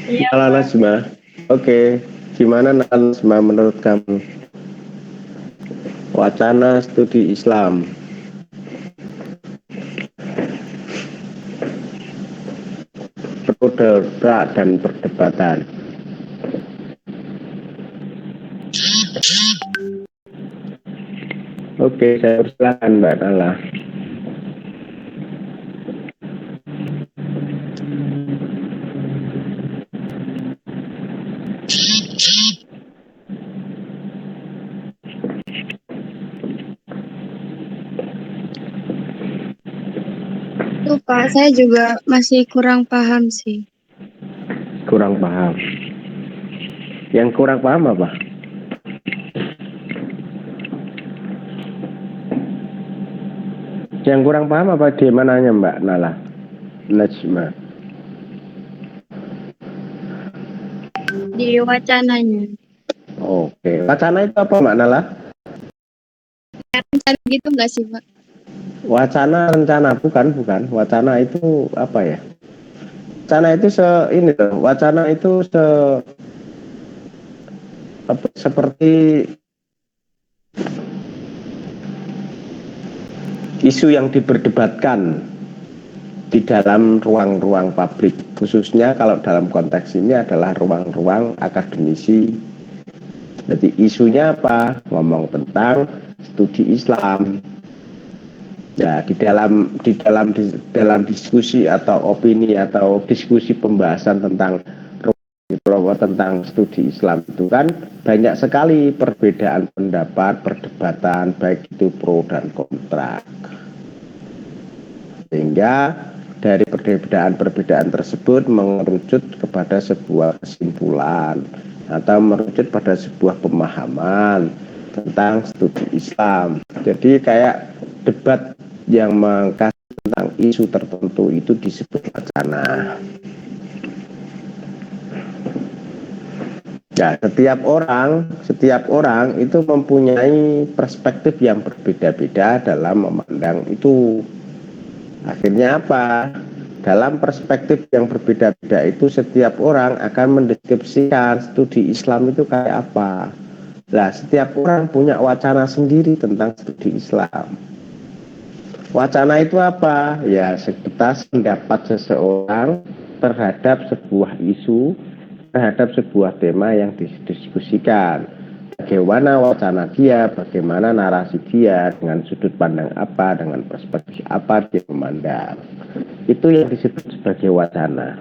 Iya, Halo Pak. Nasma. Oke, gimana Nasma menurut kamu wacana studi Islam, pro dan perdebatan? Oke, saya persilakan Mbak Nala. Tuh, Pak, saya juga masih kurang paham sih. Kurang paham. Yang kurang paham apa? Yang kurang paham apa di mananya Mbak Nala? Najma. Di wacananya. Oke, wacana itu apa Mbak Nala? Rencana gitu nggak sih, Pak? Wacana rencana bukan. Wacana itu apa ya? Wacana itu ini loh. Wacana itu seperti isu yang diperdebatkan di dalam ruang-ruang publik, khususnya kalau dalam konteks ini adalah ruang-ruang akademisi. Jadi isunya apa? Ngomong tentang studi Islam. Ya, di dalam diskusi atau opini atau diskusi pembahasan tentang studi Islam itu kan banyak sekali perbedaan pendapat, perdebatan, baik itu pro dan kontra. Sehingga dari perbedaan-perbedaan tersebut mengerucut kepada sebuah kesimpulan atau merucut pada sebuah pemahaman tentang studi Islam. Jadi kayak debat yang mengangkat tentang isu tertentu itu disebut wacana. Ya, setiap orang itu mempunyai perspektif yang berbeda-beda dalam memandang itu. Akhirnya apa? Dalam perspektif yang berbeda-beda itu setiap orang akan mendeskripsikan studi Islam itu kayak apa. Nah, setiap orang punya wacana sendiri tentang studi Islam. Wacana itu apa? Ya, sebatas pendapat seseorang terhadap sebuah isu, terhadap sebuah tema yang didiskusikan. Bagaimana wacana dia, bagaimana narasi dia, dengan sudut pandang apa, dengan perspektif apa dia memandang. Itu yang disebut sebagai wacana.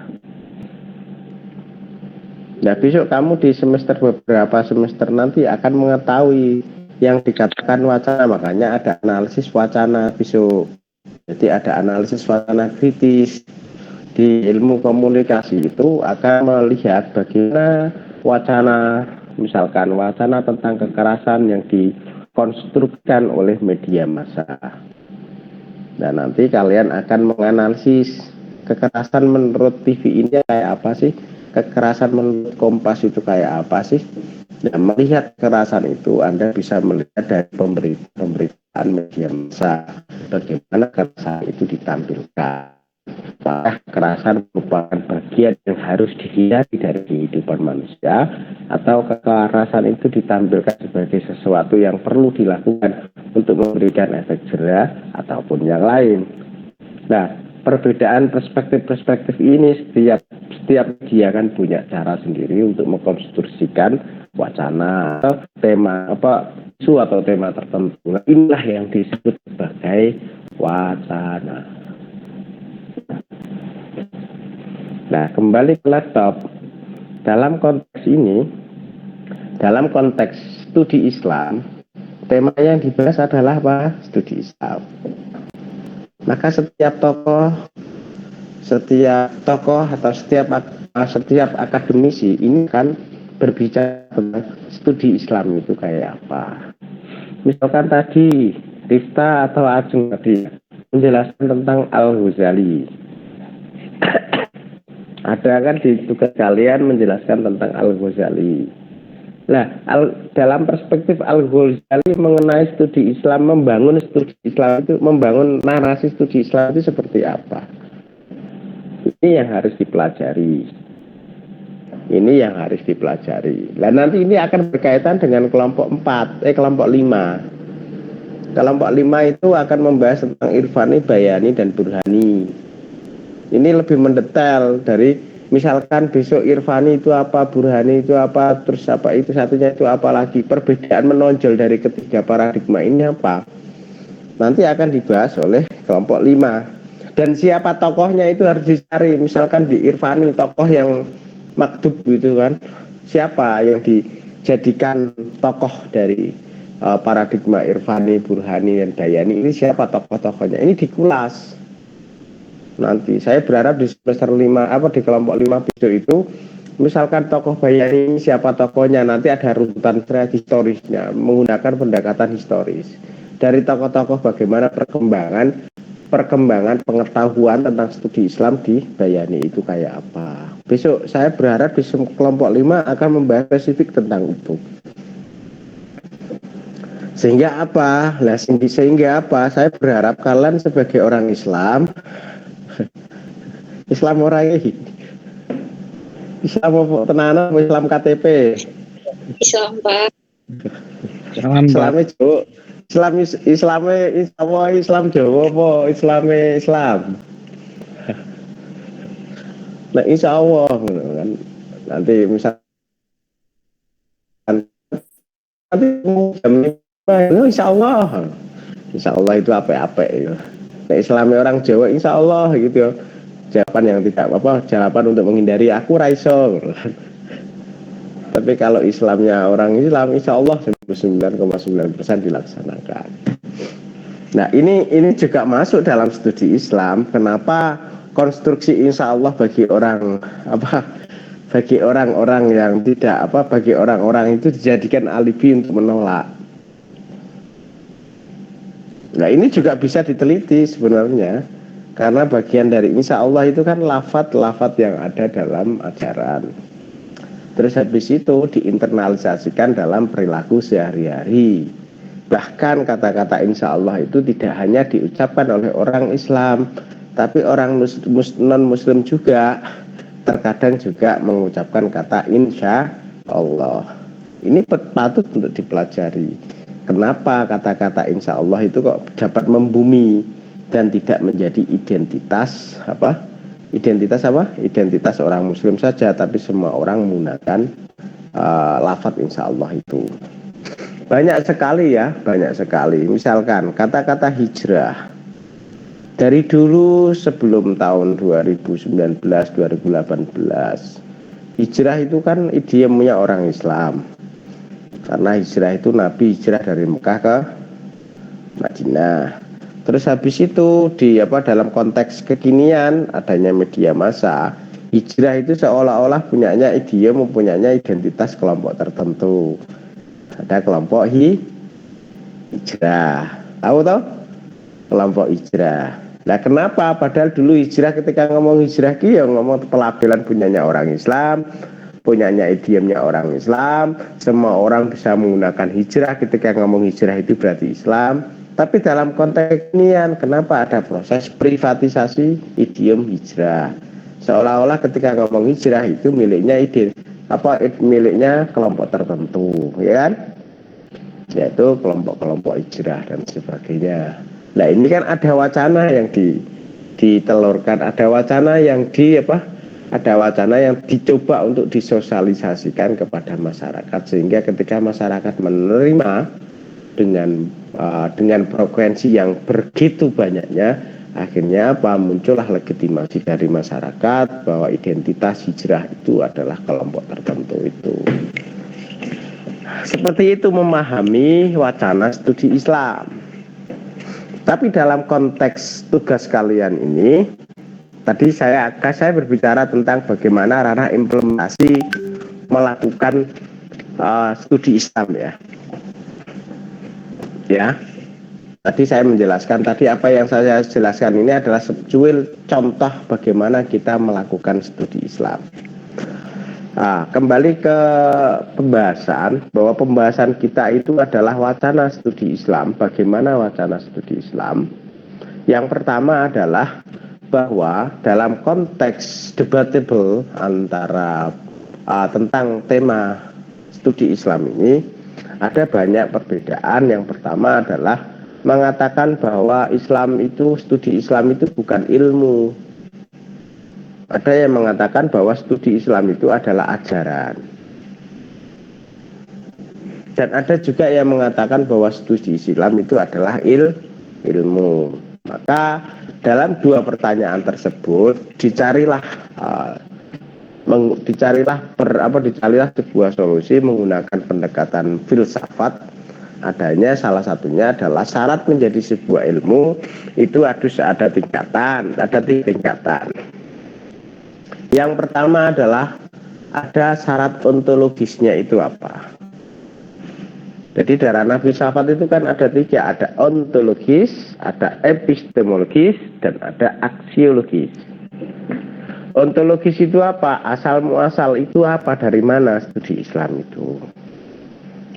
Nah, besok kamu di beberapa semester nanti akan mengetahui yang dikatakan wacana. Makanya ada analisis wacana besok. Jadi ada analisis wacana kritis. Di ilmu komunikasi itu akan melihat bagaimana wacana, misalkan wacana tentang kekerasan yang dikonstruksikan oleh media massa. Dan nanti kalian akan menganalisis kekerasan menurut TV ini kayak apa sih, kekerasan menurut Kompas itu kayak apa sih. Nah, melihat kekerasan itu Anda bisa melihat dari pemberitaan media massa bagaimana kekerasan itu ditampilkan. Apakah kekerasan merupakan bagian yang harus dihindari dari kehidupan manusia, atau kekerasan itu ditampilkan sebagai sesuatu yang perlu dilakukan untuk memberikan efek jerah ataupun yang lain. Nah, perbedaan perspektif-perspektif ini setiap dia kan punya cara sendiri untuk mengkonstruksikan wacana atau tema isu atau tema tertentu. Nah, inilah yang disebut sebagai wacana. Nah, kembali ke laptop. Dalam konteks ini, dalam konteks studi Islam, tema yang dibahas adalah apa? Studi Islam. Maka setiap tokoh atau setiap akademisi ini kan berbicara tentang studi Islam itu kayak apa. Misalkan tadi Rifta atau Ajeng tadi menjelaskan tentang Al-Ghazali. Ada kan di tugas kalian menjelaskan tentang Al-Ghazali. Nah, dalam perspektif Al-Ghazali mengenai studi Islam, membangun studi Islam itu, membangun narasi studi Islam itu seperti apa? Ini yang harus dipelajari. Ini yang harus dipelajari. Nah, nanti ini akan berkaitan dengan kelompok 5. Kelompok 5 itu akan membahas tentang irfani, bayani, dan burhani. Ini lebih mendetail dari misalkan besok irfani itu apa, burhani itu apa, terus apa itu satunya itu apa lagi. Perbedaan menonjol dari ketiga paradigma ini apa? Nanti akan dibahas oleh kelompok 5. Dan siapa tokohnya itu harus dicari. Misalkan di irfani tokoh yang maktub gitu kan, siapa yang dijadikan tokoh dari paradigma irfani, burhani, dan dayani ini, siapa tokoh-tokohnya, ini dikulas. Nanti saya berharap di semester 5 di kelompok 5 besok itu, misalkan tokoh bayani ini siapa tokohnya, nanti ada runutan historisnya menggunakan pendekatan historis dari tokoh-tokoh, bagaimana perkembangan pengetahuan tentang studi Islam di Bayani itu kayak apa. Besok saya berharap di kelompok 5 akan membahas spesifik tentang itu. Sehingga apa? Sehingga apa? Saya berharap kalian sebagai orang Islam orang ini Islam tenanan, Islam KTP. Islam Pak. Islam Jawa. Islam Jawa apa Islam. Nah, insya Allah kan. Nanti misalkan nanti jam 5, insya Allah itu apa-apa ya. Nah, Islamnya orang Jawa insya Allah gitu ya. Jawaban yang tidak jawaban untuk menghindari aku raiso. Tapi kalau Islamnya orang Islam, insya Allah 99,9% dilaksanakan. Nah, ini juga masuk dalam studi Islam. Kenapa konstruksi insya Allah bagi orang-orang yang tidak bagi orang-orang itu dijadikan alibi untuk menolak. Nah, ini juga bisa diteliti sebenarnya, karena bagian dari insya Allah itu kan lafaz-lafaz yang ada dalam ajaran. Terus habis itu diinternalisasikan dalam perilaku sehari-hari. Bahkan kata-kata insya Allah itu tidak hanya diucapkan oleh orang Islam, tapi orang non-Muslim juga terkadang juga mengucapkan kata insya Allah. Ini patut untuk dipelajari. Kenapa kata-kata insya Allah itu kok dapat membumi dan tidak menjadi identitas Identitas orang Muslim saja, tapi semua orang menggunakan lafaz insya Allah itu. Banyak sekali. Misalkan kata-kata hijrah. Dari dulu sebelum tahun 2019-2018, hijrah itu kan idiomnya orang Islam. Karena hijrah itu Nabi hijrah dari Mekah ke Madinah. Terus habis itu dalam konteks kekinian adanya media massa, hijrah itu seolah-olah punyanya idiom, mempunyanya identitas kelompok tertentu. Ada kelompok hijrah. Tahu toh? Kelompok hijrah. Nah, kenapa? Padahal dulu hijrah, ketika ngomong hijrah ngomong pelabelan punyanya orang Islam, punyanya idiomnya orang Islam, semua orang bisa menggunakan hijrah. Ketika ngomong hijrah itu berarti Islam. Tapi dalam konteks ini kenapa ada proses privatisasi idiom hijrah? Seolah-olah ketika ngomong hijrah itu miliknya miliknya kelompok tertentu, ya kan? Yaitu kelompok-kelompok hijrah dan sebagainya. Nah, ini kan ada wacana yang ditelurkan, ada wacana yang dicoba untuk disosialisasikan kepada masyarakat, sehingga ketika masyarakat menerima dengan frekuensi yang begitu banyaknya, akhirnya muncullah legitimasi dari masyarakat bahwa identitas hijrah itu adalah kelompok tertentu itu. Seperti itu memahami wacana studi Islam. Tapi dalam konteks tugas kalian ini, tadi saya berbicara tentang bagaimana ranah implementasi melakukan studi Islam ya. Tadi saya menjelaskan, apa yang saya jelaskan ini adalah secuil contoh bagaimana kita melakukan studi Islam. Nah, kembali ke pembahasan, bahwa pembahasan kita itu adalah wacana studi Islam. Bagaimana wacana studi Islam? Yang pertama adalah bahwa dalam konteks debatable antara tentang tema studi Islam ini ada banyak perbedaan. Yang pertama adalah mengatakan bahwa studi Islam itu bukan ilmu. Ada yang mengatakan bahwa studi Islam itu adalah ajaran. Dan ada juga yang mengatakan bahwa studi Islam itu adalah ilmu. Maka dalam dua pertanyaan tersebut dicarilah sebuah solusi menggunakan pendekatan filsafat. Adanya salah satunya adalah syarat menjadi sebuah ilmu itu ada tiga tingkatan. Yang pertama adalah ada syarat ontologisnya itu apa. Jadi dari ranah filsafat itu kan ada tiga, ada ontologis, ada epistemologis, dan ada aksiologis. Ontologis itu apa? Asal muasal itu apa? Dari mana studi Islam itu?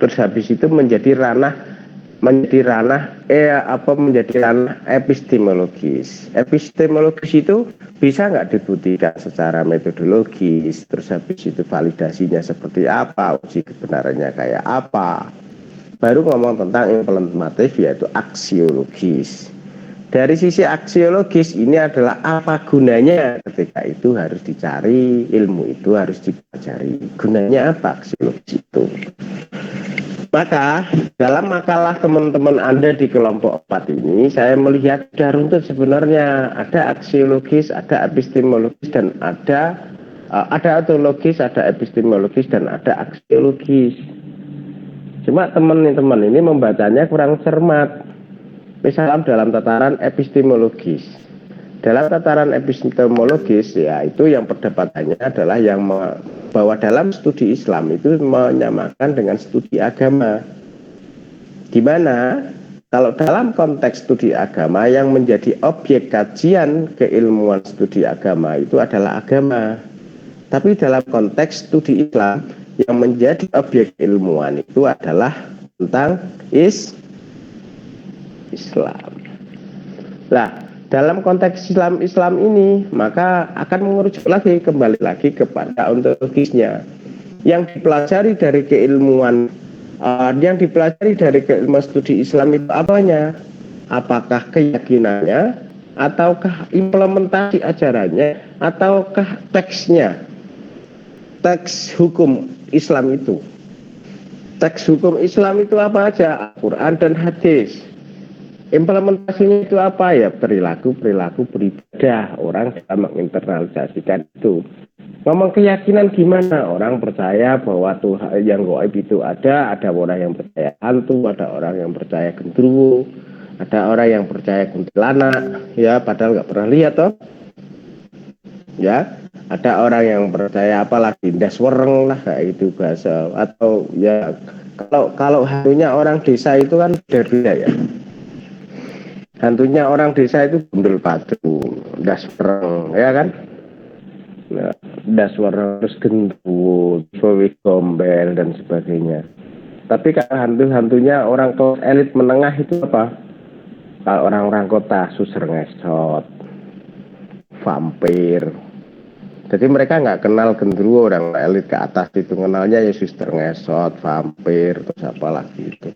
Terus habis itu menjadi ranah epistemologis. Epistemologis itu bisa nggak dibuktikan secara metodologis. Terus habis itu validasinya seperti apa? Uji kebenarannya kayak apa? Baru ngomong tentang implementatif, yaitu aksiologis. Dari sisi aksiologis ini adalah apa gunanya ketika itu harus dicari, ilmu itu harus dipelajari. Gunanya apa aksiologis itu? Maka dalam makalah teman-teman Anda di kelompok 4 ini, saya melihat sudah runtut sebenarnya. Ada aksiologis, ada epistemologis, dan ada ontologis, ada epistemologis, dan ada aksiologis. Cuma teman-teman ini membacanya kurang cermat. Misalnya dalam tataran epistemologis. Dalam tataran epistemologis, ya itu yang perdebatannya adalah bahwa dalam studi Islam itu menyamakan dengan studi agama. Di mana kalau dalam konteks studi agama yang menjadi objek kajian keilmuan studi agama itu adalah agama. Tapi dalam konteks studi Islam yang menjadi objek ilmuwan itu adalah tentang Islam. Nah, dalam konteks Islam ini maka akan mengerucut kembali lagi kepada ontologisnya. Yang dipelajari dari keilmuan studi Islam itu apanya? Apakah keyakinannya, ataukah implementasi ajarannya, ataukah teksnya? Teks hukum Islam itu. Teks hukum Islam itu apa aja? Al-Quran dan hadis. Implementasinya itu apa ya? Perilaku beribadah. Orang bisa menginternalisasikan itu. Ngomong keyakinan gimana? Orang percaya bahwa Tuhan yang gaib itu ada orang yang percaya hantu, ada orang yang percaya genderuwo, ada orang yang percaya kuntilanak, ya padahal nggak pernah lihat toh. Ya, ada orang yang percaya apalagi ndas wereng lah kayak itu bahasa, atau ya kalau hantunya orang desa itu kan beda ya. Hantunya orang desa itu gundul batu, ndas wereng, ya kan? Nah, ndas wereng terus genderuwo, sowi gombel dan sebagainya. Tapi kalau hantunya orang kelas elit menengah itu apa? Kalau orang-orang kota susur ngesot, vampir. Jadi mereka nggak kenal genderuwo, orang elit ke atas itu kenalnya ya suster ngesot, vampir, terus apa lagi itu.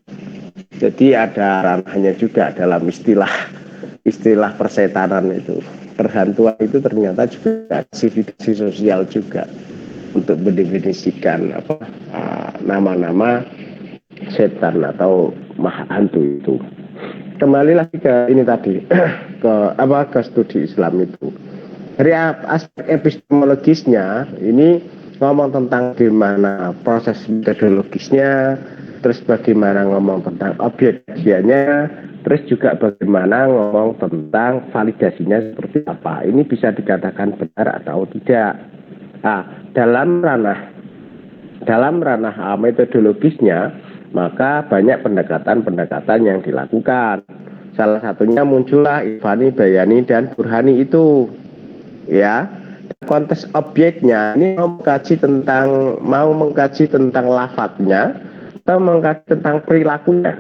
Jadi ada ranahnya juga dalam istilah persetanan itu. Perhantuan itu ternyata juga aktivitas sosial juga untuk mendefinisikan nama-nama setan atau hantu itu. Kembali lagi ke ini tadi ke studi Islam itu. Dari aspek epistemologisnya ini ngomong tentang gimana proses metodologisnya, terus bagaimana ngomong tentang objek kajiannya, terus juga bagaimana ngomong tentang validasinya seperti apa. Ini bisa dikatakan benar atau tidak. Nah, dalam ranah metodologisnya maka banyak pendekatan yang dilakukan. Salah satunya muncullah Irfani, Bayani, dan Burhani itu. Ya, konteks objeknya ini mau mengkaji tentang lafadznya atau mengkaji tentang perilakunya.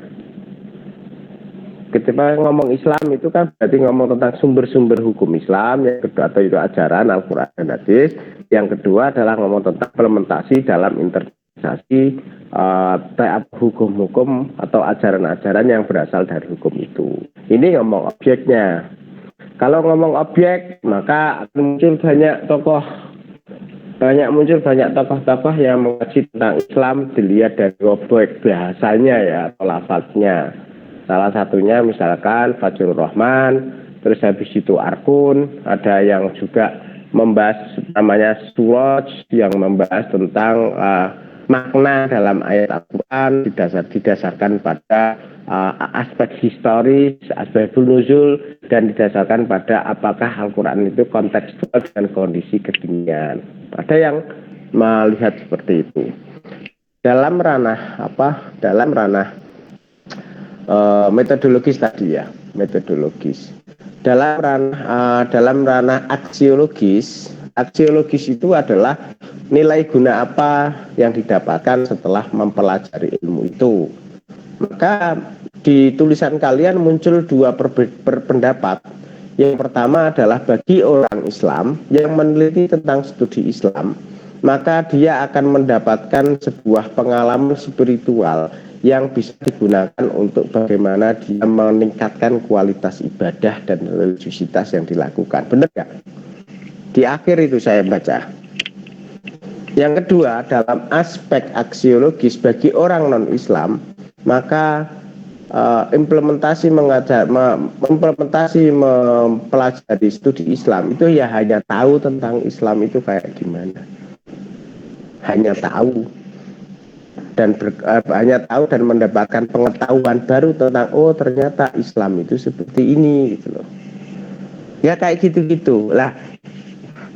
ketika ngomong Islam itu kan berarti ngomong tentang sumber-sumber hukum Islam, yang kedua atau itu ajaran Al-Quran dan Hadis, yang kedua adalah ngomong tentang implementasi dalam interpretasi hukum-hukum atau ajaran-ajaran yang berasal dari hukum itu. Ini ngomong objeknya. Kalau ngomong objek, maka akan muncul banyak tokoh-tokoh yang mengaji tentang Islam dilihat dari objek bahasanya ya atau lafaznya. Salah satunya misalkan Fajrul Rahman, terus habis itu Arkun, ada yang juga membahas namanya Suraj yang membahas tentang makna dalam ayat Al-Quran didasarkan pada aspek historis, aspek nuzul, dan didasarkan pada apakah Al-Quran itu kontekstual dengan kondisi kekinian. Ada yang melihat seperti itu. Dalam ranah metodologis tadi ya, metodologis. Dalam ranah aksiologis itu adalah nilai guna apa yang didapatkan setelah mempelajari ilmu itu. Maka di tulisan kalian muncul dua pendapat. Yang pertama adalah bagi orang Islam yang meneliti tentang studi Islam, maka dia akan mendapatkan sebuah pengalaman spiritual yang bisa digunakan untuk bagaimana dia meningkatkan kualitas ibadah dan religiusitas yang dilakukan. Benar nggak? Di akhir itu saya baca. Yang kedua, dalam aspek aksiologis bagi orang non-Islam, maka implementasi mempelajari studi Islam itu ya hanya tahu tentang Islam itu kayak gimana. Hanya tahu dan mendapatkan pengetahuan baru tentang oh ternyata Islam itu seperti ini gitu loh. Ya kayak gitu-gitu. Lah,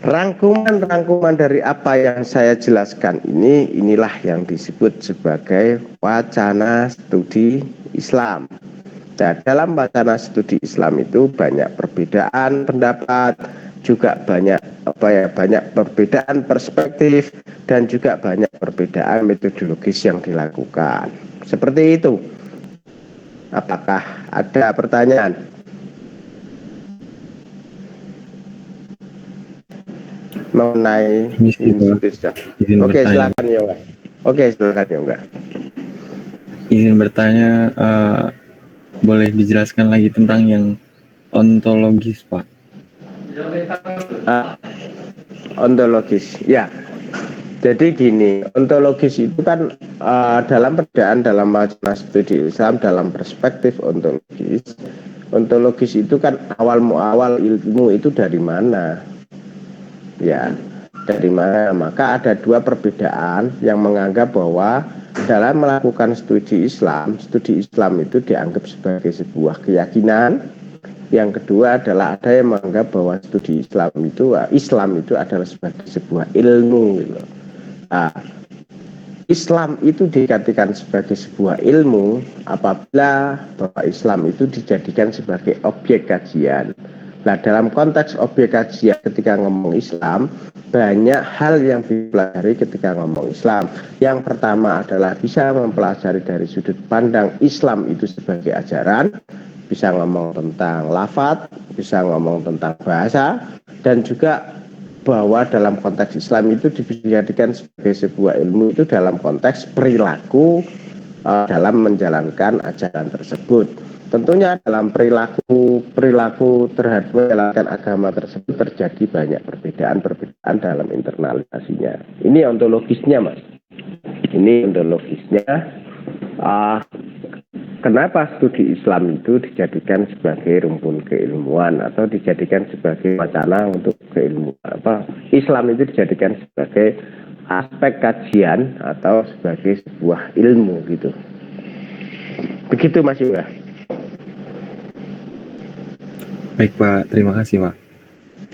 rangkuman dari apa yang saya jelaskan inilah yang disebut sebagai wacana studi Islam. Nah, dalam wacana studi Islam itu banyak perbedaan pendapat, juga banyak perbedaan perspektif, dan juga banyak perbedaan metodologis yang dilakukan. Seperti itu. Apakah ada pertanyaan? Mengenai Oke, silakan Yoga. Izin bertanya, boleh dijelaskan lagi tentang yang ontologis, Pak? Ontologis, ya. Jadi gini, ontologis itu kan dalam perbedaan dalam wacana studi Islam dalam perspektif ontologis itu kan awal ilmu itu dari mana? Ya, dari mana? Maka ada dua perbedaan yang menganggap bahwa dalam melakukan studi Islam itu dianggap sebagai sebuah keyakinan. Yang kedua adalah ada yang menganggap bahwa studi Islam itu adalah sebagai sebuah ilmu gitu. Nah, Islam itu dikatakan sebagai sebuah ilmu apabila bahwa Islam itu dijadikan sebagai objek kajian. Nah, dalam konteks objek kajian ketika ngomong Islam, banyak hal yang dipelajari ketika ngomong Islam. Yang pertama adalah bisa mempelajari dari sudut pandang Islam itu sebagai ajaran, bisa ngomong tentang lafadz, bisa ngomong tentang bahasa, dan juga bahwa dalam konteks Islam itu dijadikan sebagai sebuah ilmu itu dalam konteks perilaku dalam menjalankan ajaran tersebut. Tentunya dalam perilaku terhadap menjalankan agama tersebut terjadi banyak perbedaan dalam internalisasinya. Ini ontologisnya, Mas. Ini ontologisnya. Kenapa studi Islam itu dijadikan sebagai rumpun keilmuan atau dijadikan sebagai wacana untuk keilmuan? Islam itu dijadikan sebagai aspek kajian atau sebagai sebuah ilmu gitu. Begitu, Mas Yoga. Baik, Pak. Terima kasih, Pak.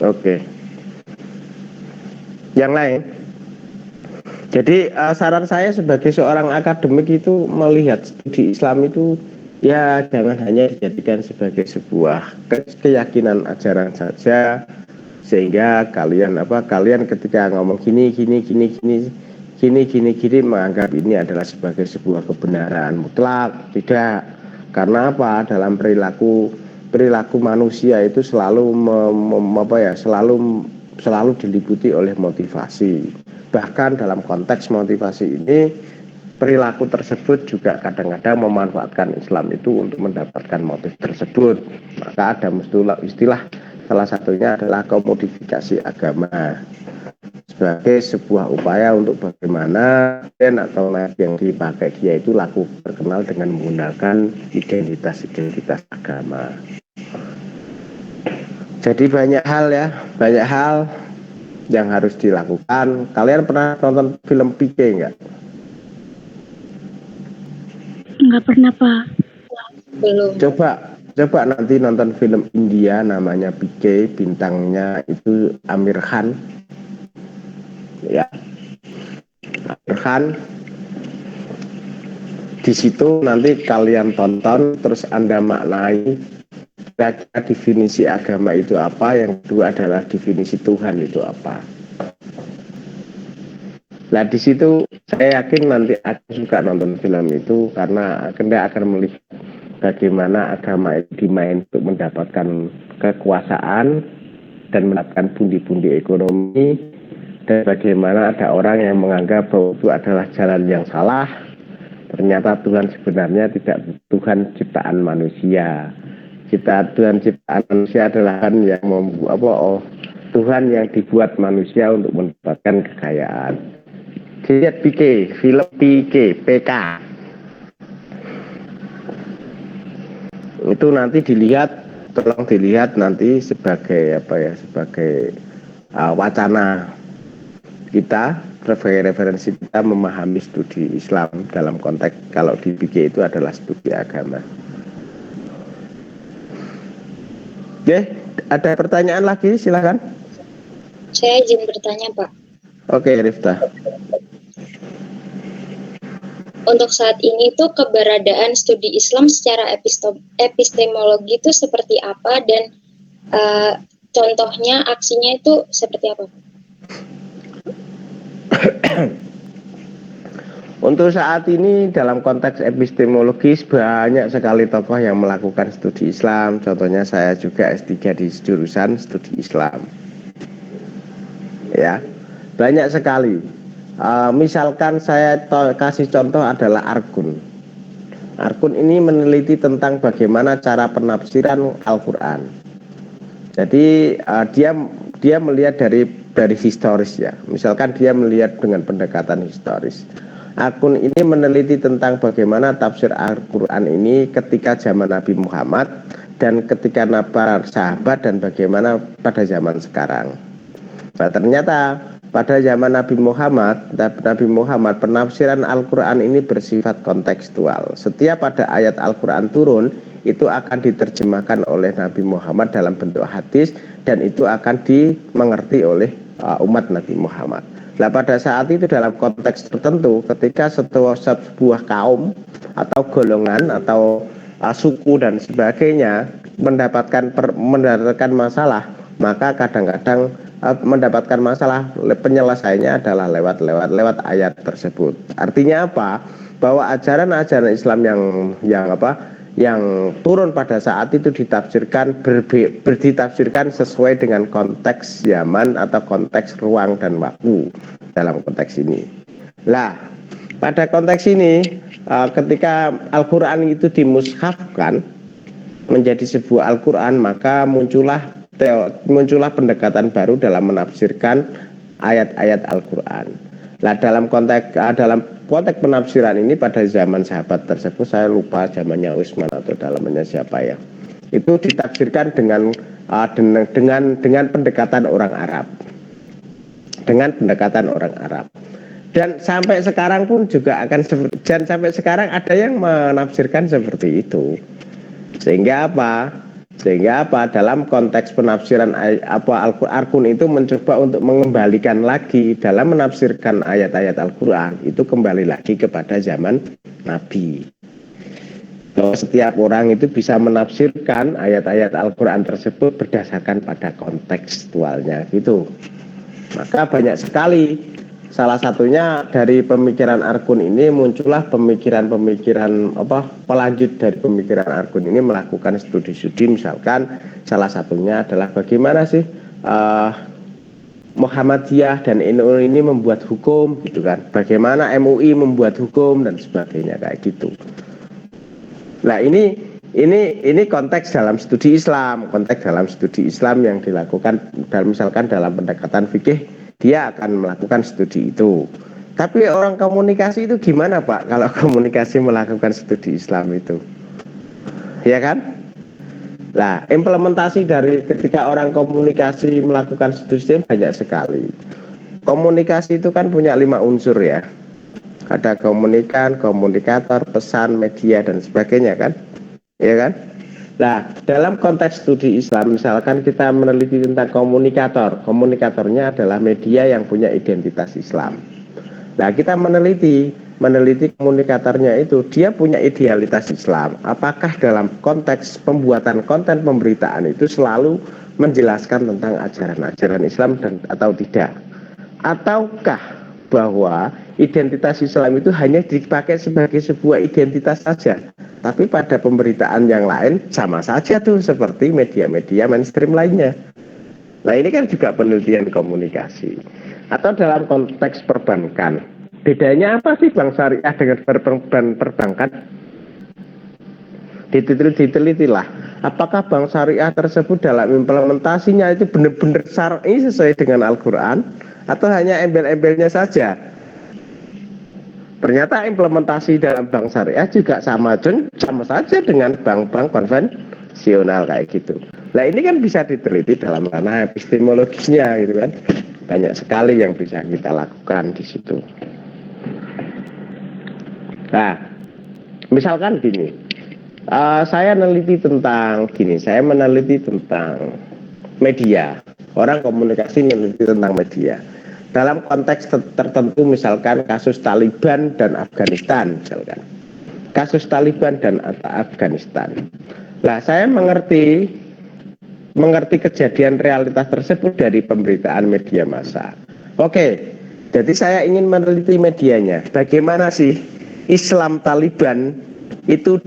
Oke. Yang lain? Jadi saran saya sebagai seorang akademik itu melihat studi Islam itu ya jangan hanya dijadikan sebagai sebuah keyakinan ajaran saja, sehingga kalian ketika ngomong gini menganggap ini adalah sebagai sebuah kebenaran mutlak. Tidak. Karena apa? Dalam perilaku manusia itu selalu selalu diliputi oleh motivasi. Bahkan dalam konteks motivasi ini, perilaku tersebut juga kadang-kadang memanfaatkan Islam itu untuk mendapatkan motif tersebut. Maka ada istilah salah satunya adalah komodifikasi agama sebagai sebuah upaya untuk bagaimana atau yang dipakai dia itu laku terkenal dengan menggunakan identitas agama. Jadi banyak hal yang harus dilakukan. Kalian pernah nonton film PK enggak? Enggak pernah, Pak. Belum. Coba nanti nonton film India namanya PK, bintangnya itu Amir Khan. Ya. Amir Khan. Di situ nanti kalian tonton terus Anda maknai definisi agama itu apa, yang kedua adalah definisi Tuhan itu apa. Nah di situ saya yakin nanti aku suka nonton film itu karena Anda akan melihat bagaimana agama itu dimain untuk mendapatkan kekuasaan dan mendapatkan pundi-pundi ekonomi, dan bagaimana ada orang yang menganggap bahwa itu adalah jalan yang salah. Ternyata Tuhan sebenarnya tidak Tuhan ciptaan manusia. Tuhan ciptaan manusia adalah Tuhan yang dibuat manusia untuk mendapatkan kekayaan. Lihat PK, film PK. Itu nanti tolong dilihat nanti sebagai wacana kita, referensi kita memahami studi Islam dalam konteks kalau di PK itu adalah studi agama. Oke, ada pertanyaan lagi, silakan. Saya izin bertanya, Pak. Oke, Rifta. Untuk saat ini tuh keberadaan studi Islam secara epistemologi itu seperti apa, dan contohnya aksinya itu seperti apa? Untuk saat ini dalam konteks epistemologis banyak sekali tokoh yang melakukan studi Islam. Contohnya saya juga S3 di jurusan studi Islam. Ya, banyak sekali. Misalkan saya kasih contoh adalah Arkun. Arkun ini meneliti tentang bagaimana cara penafsiran Al-Quran. Jadi dia melihat dari historis ya. Misalkan dia melihat dengan pendekatan historis. Akun ini meneliti tentang bagaimana tafsir Al-Quran ini ketika zaman Nabi Muhammad dan ketika para sahabat dan bagaimana pada zaman sekarang. Nah, ternyata pada zaman Nabi Muhammad penafsiran Al-Quran ini bersifat kontekstual. Setiap ada ayat Al-Quran turun itu akan diterjemahkan oleh Nabi Muhammad dalam bentuk hadis dan itu akan dimengerti oleh umat Nabi Muhammad. Nah pada saat itu dalam konteks tertentu ketika sebuah kaum atau golongan atau suku dan sebagainya mendapatkan masalah, maka kadang-kadang mendapatkan masalah penyelesaiannya adalah lewat ayat tersebut. Artinya apa? Bahwa ajaran-ajaran Islam yang turun pada saat itu ditafsirkan sesuai dengan konteks zaman atau konteks ruang dan waktu dalam konteks ini. Nah, pada konteks ini ketika Al-Quran itu dimushafkan menjadi sebuah Al-Quran, maka muncullah pendekatan baru dalam menafsirkan ayat-ayat Al-Quran. Nah, dalam konteks penafsiran ini pada zaman sahabat tersebut, saya lupa zamannya Utsman atau dalamnya siapa ya, itu ditafsirkan dengan pendekatan orang Arab, dan sampai sekarang pun juga sampai sekarang ada yang menafsirkan seperti itu. Sehingga dalam konteks penafsiran Al-Qur'an itu mencoba untuk mengembalikan lagi dalam menafsirkan ayat-ayat Al-Qur'an itu kembali lagi kepada zaman Nabi. Bahwa setiap orang itu bisa menafsirkan ayat-ayat Al-Qur'an tersebut berdasarkan pada kontekstualnya gitu. Maka banyak sekali salah satunya dari pemikiran Arkun ini muncullah pemikiran-pemikiran pelanjut dari pemikiran Arkun ini melakukan studi-studi, misalkan salah satunya adalah bagaimana sih Muhammadiyah dan NU ini membuat hukum gitu kan, bagaimana MUI membuat hukum dan sebagainya kayak gitu. Nah ini konteks dalam studi Islam yang dilakukan misalkan dalam pendekatan fikih, dia akan melakukan studi itu. Tapi orang komunikasi itu gimana Pak kalau komunikasi melakukan studi Islam itu, ya kan? Nah, implementasi dari ketika orang komunikasi melakukan studi Islam banyak sekali. Komunikasi itu kan punya 5 unsur ya. Ada komunikan, komunikator, pesan, media dan sebagainya kan, ya kan? Nah, dalam konteks studi Islam, misalkan kita meneliti tentang komunikatornya adalah media yang punya identitas Islam. Nah, kita meneliti komunikatornya itu, dia punya idealitas Islam. Apakah dalam konteks pembuatan konten pemberitaan itu selalu menjelaskan tentang ajaran-ajaran Islam atau tidak? Ataukah bahwa identitas Islam itu hanya dipakai sebagai sebuah identitas saja, tapi pada pemberitaan yang lain sama saja tuh seperti media-media mainstream lainnya. Nah, ini kan juga penelitian komunikasi. Atau dalam konteks perbankan, bedanya apa sih bank syariah dengan perbankan? Ditelitilah apakah bank syariah tersebut dalam implementasinya itu benar-benar syar'i sesuai dengan Al-Quran atau hanya embel-embelnya saja. Ternyata implementasi dalam bank syariah juga sama saja dengan bank-bank konvensional kayak gitu. Nah, ini kan bisa diteliti dalam ranah epistemologisnya gitu kan. Banyak sekali yang bisa kita lakukan di situ. Nah, misalkan gini, saya meneliti tentang media. Orang komunikasi meneliti tentang media. Dalam konteks tertentu, misalkan kasus Taliban dan Afghanistan, misalkan. Kasus Taliban dan Afghanistan. Nah, saya mengerti kejadian realitas tersebut dari pemberitaan media massa. Oke, jadi saya ingin meneliti medianya. Bagaimana sih Islam Taliban itu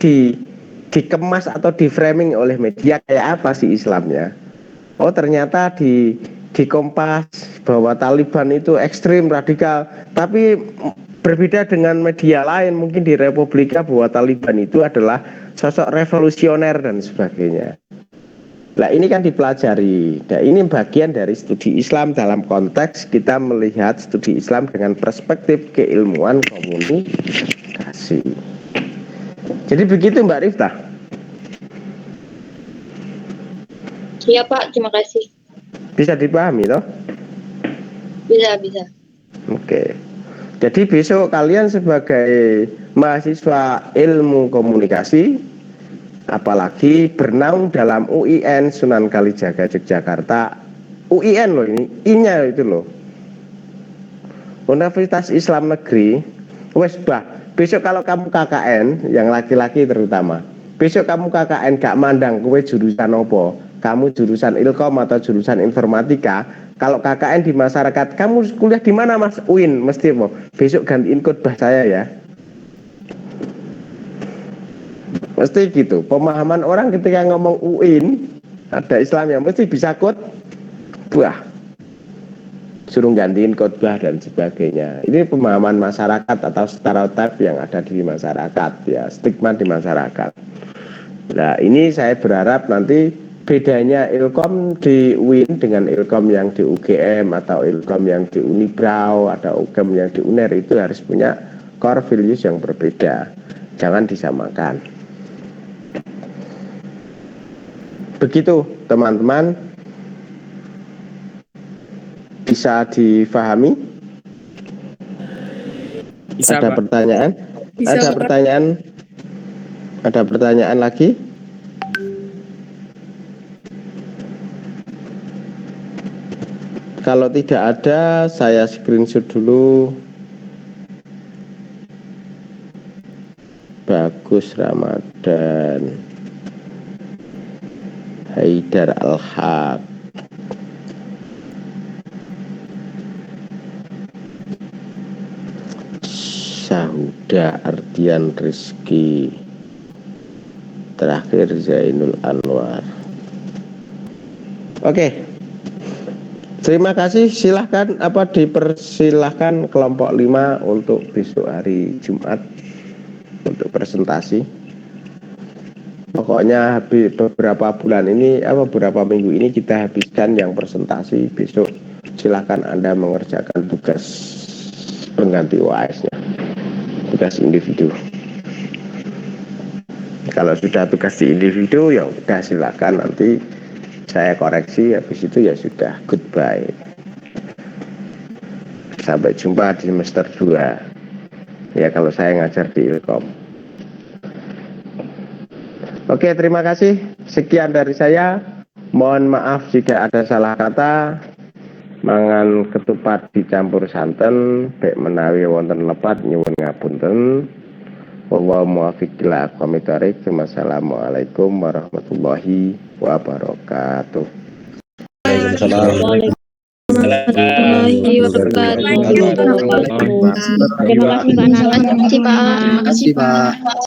dikemas atau di-framing oleh media, kayak apa sih Islamnya? Oh, ternyata di Kompas bahwa Taliban itu ekstrim radikal, tapi berbeda dengan media lain, mungkin di Republika bahwa Taliban itu adalah sosok revolusioner dan sebagainya. Nah, ini kan dipelajari. Nah, ini bagian dari studi Islam dalam konteks kita melihat studi Islam dengan perspektif keilmuan komunikasi. Jadi begitu Mbak Rifta. Iya Pak, terima kasih. Bisa dipahami toh? Bisa. Oke. Jadi besok kalian sebagai mahasiswa ilmu komunikasi, apalagi bernaung dalam UIN Sunan Kalijaga Yogyakarta, UIN loh ini, I-nya itu loh, Universitas Islam Negeri. Besok kalau kamu KKN, yang laki-laki terutama, besok kamu KKN gak mandang kowe jurusan opo, kamu jurusan Ilkom atau jurusan Informatika. Kalau KKN di masyarakat, kamu kuliah di mana Mas? UIN, mesti mau. Besok gantiin khotbah saya ya. Mesti gitu. Pemahaman orang ketika ngomong UIN, ada Islam yang mesti bisa khotbah. Suruh gantiin khotbah dan sebagainya. Ini pemahaman masyarakat atau stereotip yang ada di masyarakat ya, stigma di masyarakat. Nah, ini saya berharap nanti bedanya Ilkom di UIN dengan Ilkom yang di UGM atau Ilkom yang di Unibrau atau UGM yang di UNER itu harus punya core values yang berbeda. Jangan disamakan. Begitu teman-teman, bisa difahami? Bisa, ada Pak. pertanyaan? Bisa, Ada Pak. pertanyaan? Ada pertanyaan lagi? Kalau tidak ada, saya screenshot dulu. Bagus Ramadan, Haidar Al-Haq. Sahuda Ardian Rizky, terakhir Zainul Anwar. Oke, terima kasih. Silahkan dipersilahkan kelompok 5 untuk besok hari Jumat untuk presentasi. Pokoknya beberapa bulan ini, beberapa minggu ini kita habiskan yang presentasi. Besok silahkan Anda mengerjakan tugas pengganti UAS-nya, tugas individu. Kalau sudah tugas di individu, ya udah silakan nanti saya koreksi, habis itu ya sudah, goodbye. Sampai jumpa di semester 2. Ya kalau saya ngajar di Ilkom. Oke, terima kasih. Sekian dari saya. Mohon maaf jika ada salah kata. Mangan ketupat dicampur santen, bek menawi wonten lepat nyuwun ngapunten. Wallahu muwaffiq ila aqwamit thoriq. Wassalamualaikum warahmatullahi wabarakatuh. Waalaikumsalam warahmatullahi wabarakatuh. Terima kasih Pak Nana. Terima kasih Pak. Terima kasih Pak.